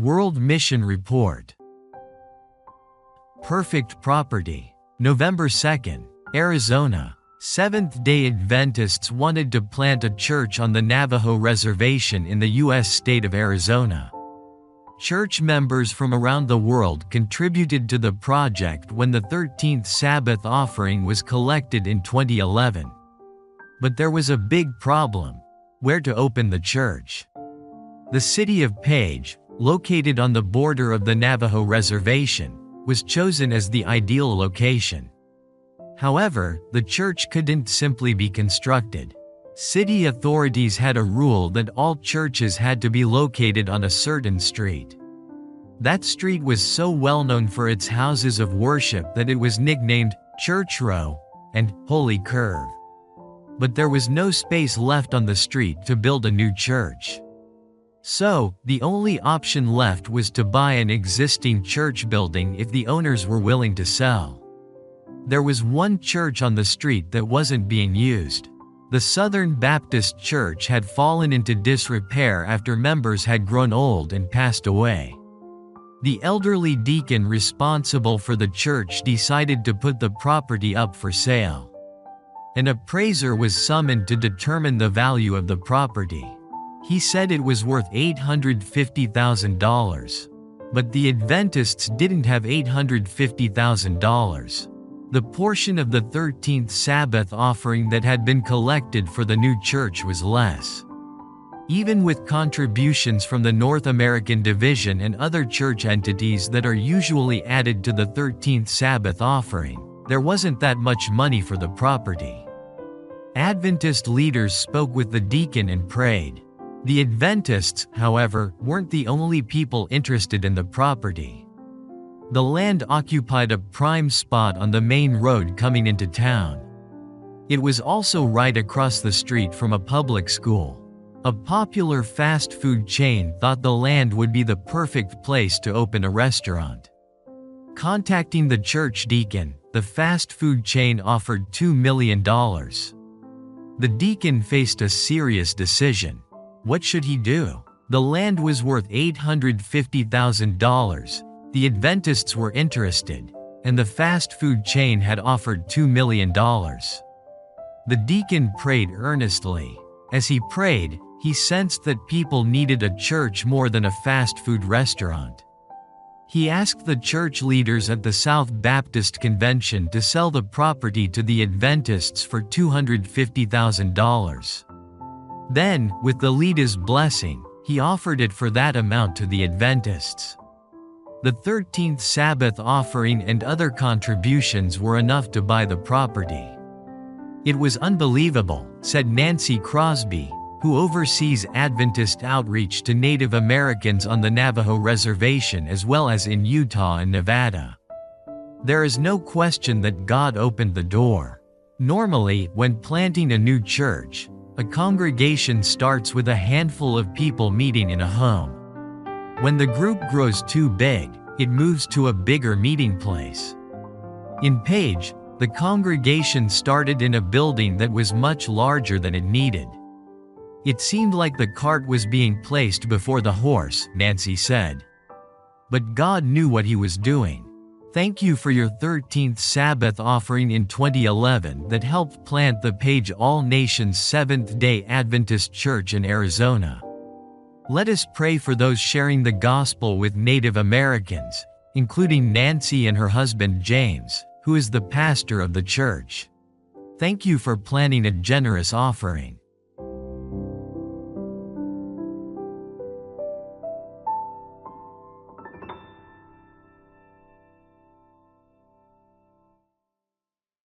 World Mission Report. Perfect property. November 2nd, Arizona. Seventh-day Adventists wanted to plant a church on the Navajo Reservation in the U.S. state of Arizona. Church members from around the world contributed to the project when the 13th Sabbath offering was collected in 2011. But there was a big problem: where to open the church. The city of Page, located on the border of the Navajo Reservation, was chosen as the ideal location. However, the church couldn't simply be constructed. City authorities had a rule that all churches had to be located on a certain street. That street was so well known for its houses of worship that it was nicknamed Church Row and Holy Curve. But there was no space left on the street to build a new church. So, the only option left was to buy an existing church building if the owners were willing to sell. There was one church on the street that wasn't being used. The Southern Baptist Church had fallen into disrepair after members had grown old and passed away. The elderly deacon responsible for the church decided to put the property up for sale. An appraiser was summoned to determine the value of the property. He said it was worth $850,000. But the Adventists didn't have $850,000. The portion of the 13th Sabbath offering that had been collected for the new church was less. Even with contributions from the North American Division and other church entities that are usually added to the 13th Sabbath offering, there wasn't that much money for the property. Adventist leaders spoke with the deacon and prayed. The Adventists, however, weren't the only people interested in the property. The land occupied a prime spot on the main road coming into town. It was also right across the street from a public school. A popular fast food chain thought the land would be the perfect place to open a restaurant. Contacting the church deacon, the fast food chain offered $2 million. The deacon faced a serious decision. What should he do? The land was worth $850,000. The Adventists were interested, and the fast food chain had offered $2 million. The deacon prayed earnestly. As he prayed, he sensed that people needed a church more than a fast food restaurant. He asked the church leaders at the South Baptist Convention to sell the property to the Adventists for $250,000. Then, with the leaders' blessing, he offered it for that amount to the Adventists. The 13th Sabbath offering and other contributions were enough to buy the property. It was unbelievable, said Nancy Crosby, who oversees Adventist outreach to Native Americans on the Navajo Reservation as well as in Utah and Nevada. There is no question that God opened the door. Normally, when planting a new church, a congregation starts with a handful of people meeting in a home. When the group grows too big, it moves to a bigger meeting place. In Page, the congregation started in a building that was much larger than it needed. It seemed like the cart was being placed before the horse, Nancy said. But God knew what He was doing. Thank you for your 13th Sabbath offering in 2011 that helped plant the Page All Nations Seventh-day Adventist Church in Arizona. Let us pray for those sharing the gospel with Native Americans, including Nancy and her husband James, who is the pastor of the church. Thank you for planning a generous offering.